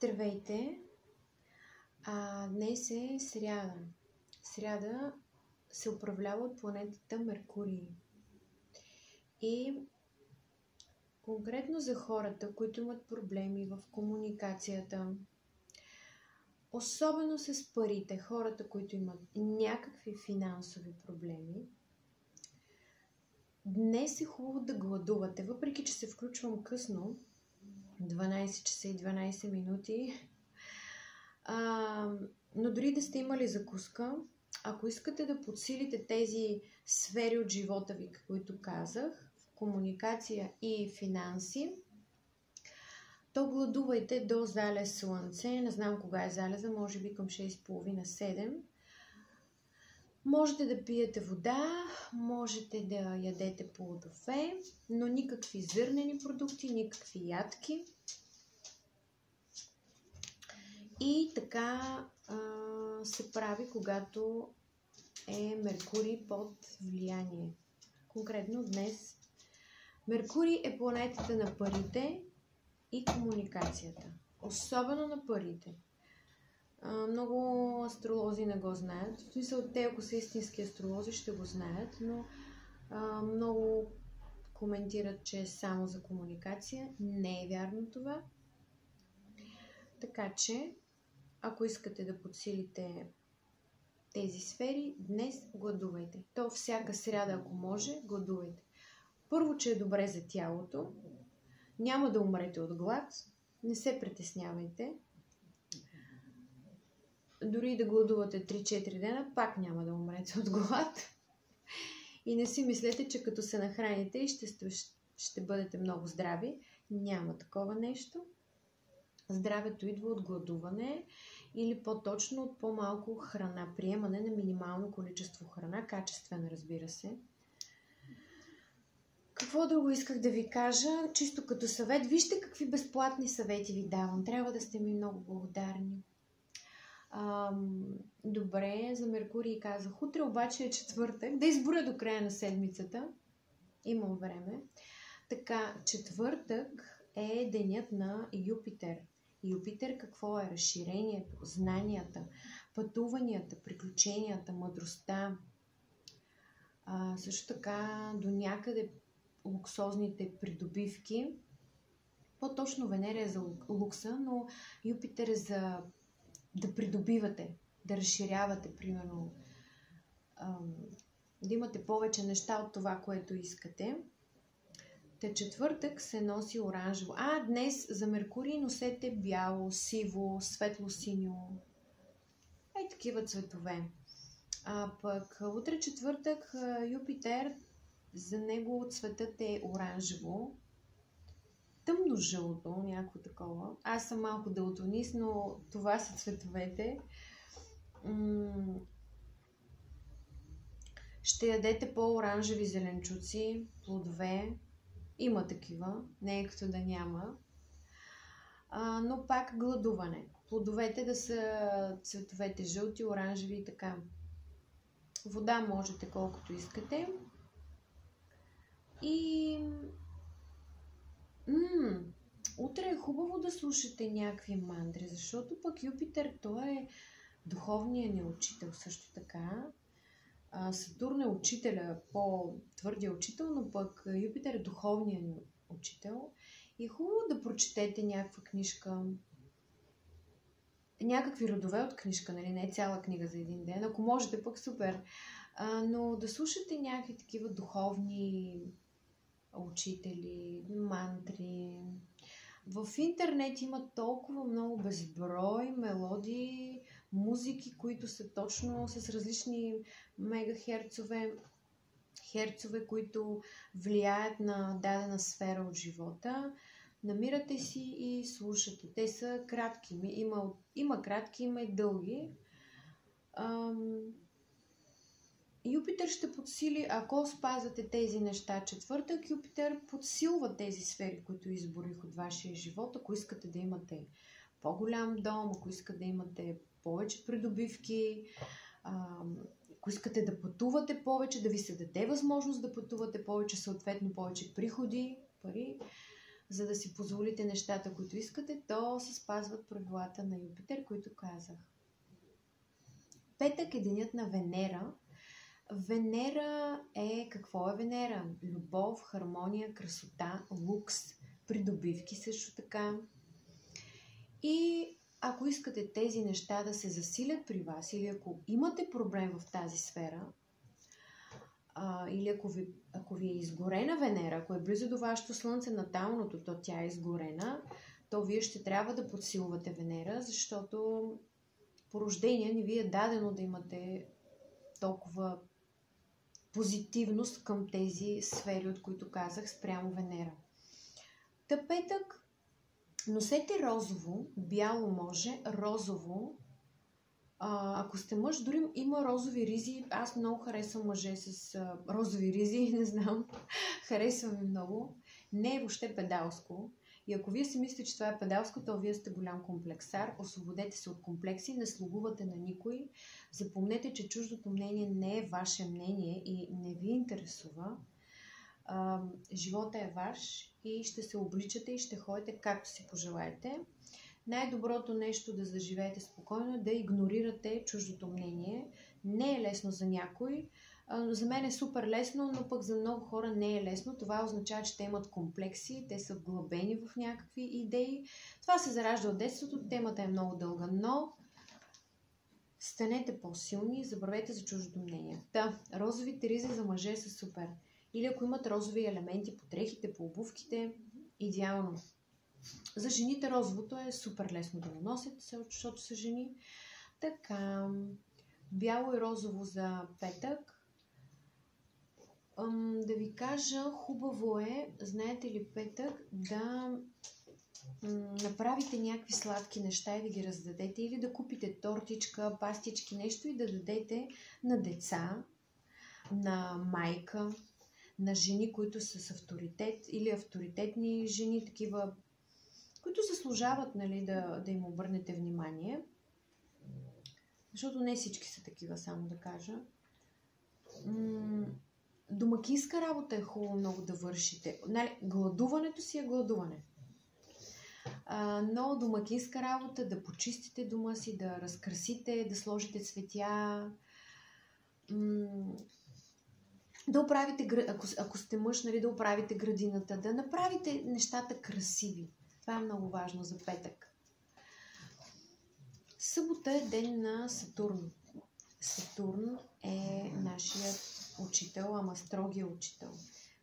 Здравейте! Днес е сряда. Сряда се управлява от планетата Меркурий. И конкретно за хората, които имат проблеми в комуникацията, особено с парите, хората, които имат някакви финансови проблеми, днес е хубаво да гладувате, въпреки че се включвам късно, 12 часа и 12 минути, но дори да сте имали закуска, ако искате да подсилите тези сфери от живота ви, които казах, комуникация и финанси, то гладувайте до залез слънце. Не знам кога е залеза, може би към 6:30-7. Можете да пиете вода, можете да ядете плодове, но никакви зърнени продукти, никакви ядки. И така се прави, когато е Меркурий под влияние. Конкретно днес Меркурий е планетата на парите и комуникацията. Особено на парите. Много астролози не го знаят. В смисъл, те, ако са истински астролози, ще го знаят, но много коментират, че е само за комуникация. Не е вярно това. Така че, ако искате да подсилите тези сфери, днес гладувайте. То всяка сряда, ако може, гладувайте. Първо, че е добре за тялото. Няма да умрете от глад. Не се притеснявайте. Дори да гладувате 3-4 дена, пак няма да умрете от глад. И не си мислете, че като се нахраните и ще бъдете много здрави. Няма такова нещо. Здравето идва от гладуване или по-точно от по-малко храна. Приемане на минимално количество храна, качествена, разбира се. Какво друго исках да ви кажа? Чисто като съвет. Вижте какви безплатни съвети ви давам. Трябва да сте ми много благодарни. Добре, за Меркурий казах. Утре обаче е четвъртък. Да изборя до края на седмицата. Имам време. Така, четвъртък е денят на Юпитер. Юпитер какво е? Разширението, знанията, пътуванията, приключенията, мъдростта. Също така до някъде луксозните придобивки. По-точно Венера е за лукса, но Юпитер е за да придобивате, да разширявате, примерно, да имате повече неща от това, което искате. Та четвъртък се носи оранжево. Днес за Меркурий носете бяло, сиво, светло-синьо. Такива цветове. Пък утре четвъртък Юпитер, за него цветът е оранжево. Тъмно-жълто, някакво такова. Аз съм малко далтонист, но това са цветовете. Ще ядете по-оранжеви зеленчуци, плодове. Има такива, не е като да няма. Но пак гладуване. Плодовете да са цветовете жълти, оранжеви и така. Вода можете колкото искате. И утре е хубаво да слушате някакви мантри, защото пък Юпитер, той е духовният ни учител също така. Сатурн е учителя, по-твърдия учител, но пък Юпитер е духовният ни учител. И е хубаво да прочетете някаква книжка, някакви родове от книжка, нали? Не е цяла книга за един ден. Ако можете, пък супер. Но да слушате някакви такива духовни учители, мантри. В интернет има толкова много безброй мелодии, музики, които са точно с различни мегахерцове, които влияят на дадена сфера от живота. Намирате си и слушате. Те са кратки. Има кратки, има и дълги. Юпитер ще подсили, ако спазвате тези неща четвъртък, Юпитер подсилва тези сфери, които изборих от вашия живот. Ако искате да имате по-голям дом, ако искате да имате повече придобивки, ако искате да пътувате повече, да ви се даде възможност да пътувате повече, съответно повече приходи, пари, за да си позволите нещата, които искате, то се спазват правилата на Юпитер, които казах. Петък е денят на Венера. Венера е... Какво е Венера? Любов, хармония, красота, лукс, придобивки също така. И ако искате тези неща да се засилят при вас, или ако имате проблем в тази сфера, или ако ви е изгорена Венера, ако е близо до вашето Слънце наталното, то тя е изгорена, то вие ще трябва да подсилвате Венера, защото по рождение не ви е дадено да имате толкова позитивност към тези сфери, от които казах, спрямо Венера. Та петък, носете розово, бяло може, розово. Ако сте мъж, дори има розови ризи. Аз много харесвам мъже с розови ризи, не знам, харесвам ми много. Не е въобще педалско. И ако вие си мислите, че това е педалско, то вие сте голям комплексар. Освободете се от комплекси, не слугувате на никой. Запомнете, че чуждото мнение не е ваше мнение и не ви интересува. Живота е ваш и ще се обличате и ще ходите както си пожелаете. Най-доброто нещо да заживеете спокойно е да игнорирате чуждото мнение. Не е лесно за някой. За мен е супер лесно, но пък за много хора не е лесно. Това означава, че те имат комплекси, те са вглъбени в някакви идеи. Това се заражда от детството, темата е много дълга, но станете по-силни, забравете за чуждото мнение. Розовите ризи за мъже са супер. Или ако имат розови елементи по дрехите, по обувките, идеално. За жените розовото е супер лесно да го носят, защото са жени. Така, бяло и розово за петък. Да ви кажа, хубаво е, знаете ли, петък, да направите някакви сладки неща и да ги раздадете, или да купите тортичка, пастички, нещо и да дадете на деца, на майка, на жени, които са с авторитет, или авторитетни жени, такива, които заслужават, нали, да им обърнете внимание. Защото не всички са такива, само да кажа. Домакинска работа е хубаво много да вършите. Нали, гладуването си е гладуване. Но домакинска работа, да почистите дома си, да разкрасите, да сложите цветя, да оправите, ако сте мъж, нали, да оправите градината, да направите нещата красиви. Това е много важно за петък. Събота е ден на Сатурн. Сатурн е нашият учител, ама строгия учител.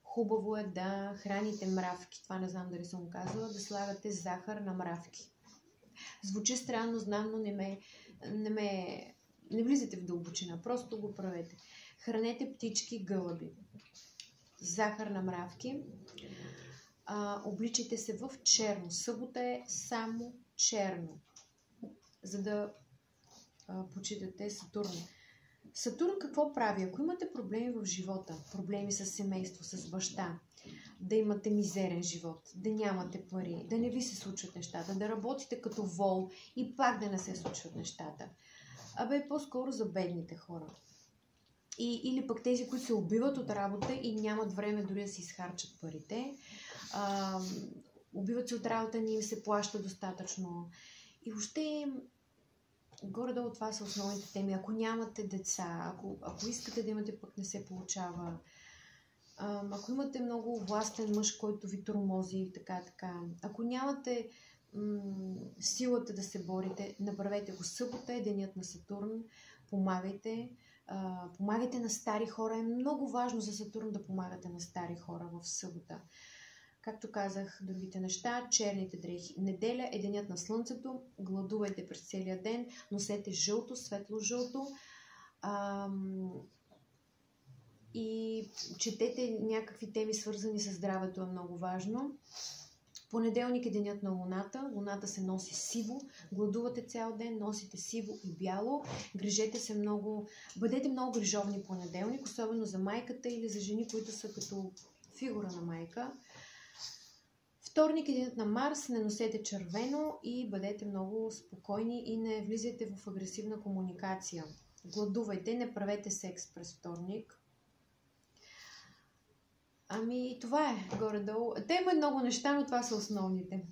Хубаво е да храните мравки. Това не знам дали съм казала. Да слагате захар на мравки. Звучи странно, знам, но не влизате в дълбочина. Просто го правете. Хранете птички, гълъби. Захар на мравки. Обличайте се в черно. Събота е само черно. За да почитате Сатурн. Сатурн какво прави? Ако имате проблеми в живота, проблеми с семейство, с баща, да имате мизерен живот, да нямате пари, да не ви се случват нещата, да работите като вол и пак да не се случват нещата. По-скоро за бедните хора. Или пък тези, които се убиват от работа и нямат време дори да си изхарчат парите. Убиват се от работа, не им се плаща достатъчно. И въобще, горе-долу това са основните теми. Ако нямате деца, ако искате да имате, пък не се получава. Ако имате много властен мъж, който ви тормози и така. Ако нямате силата да се борите, направете го. Събота е денят на Сатурн. Помагайте. Помагайте на стари хора. Е много важно за Сатурн да помагате на стари хора в събота. Както казах, другите неща, черните дрехи. Неделя е денят на Слънцето. Гладувайте през целия ден. Носете жълто, светло-жълто. И четете някакви теми, свързани с здравето, е много важно. Понеделник е денят на Луната. Луната се носи сиво. Гладувате цял ден, носите сиво и бяло. Грижете се много. Бъдете много грижовни понеделник, особено за майката или за жени, които са като фигура на майка. Вторник е денят на Марс. Не носете червено и бъдете много спокойни и не влизайте в агресивна комуникация. Гладувайте, не правете секс през вторник. Ами, това е горе-долу. Те има много неща, но това са основните.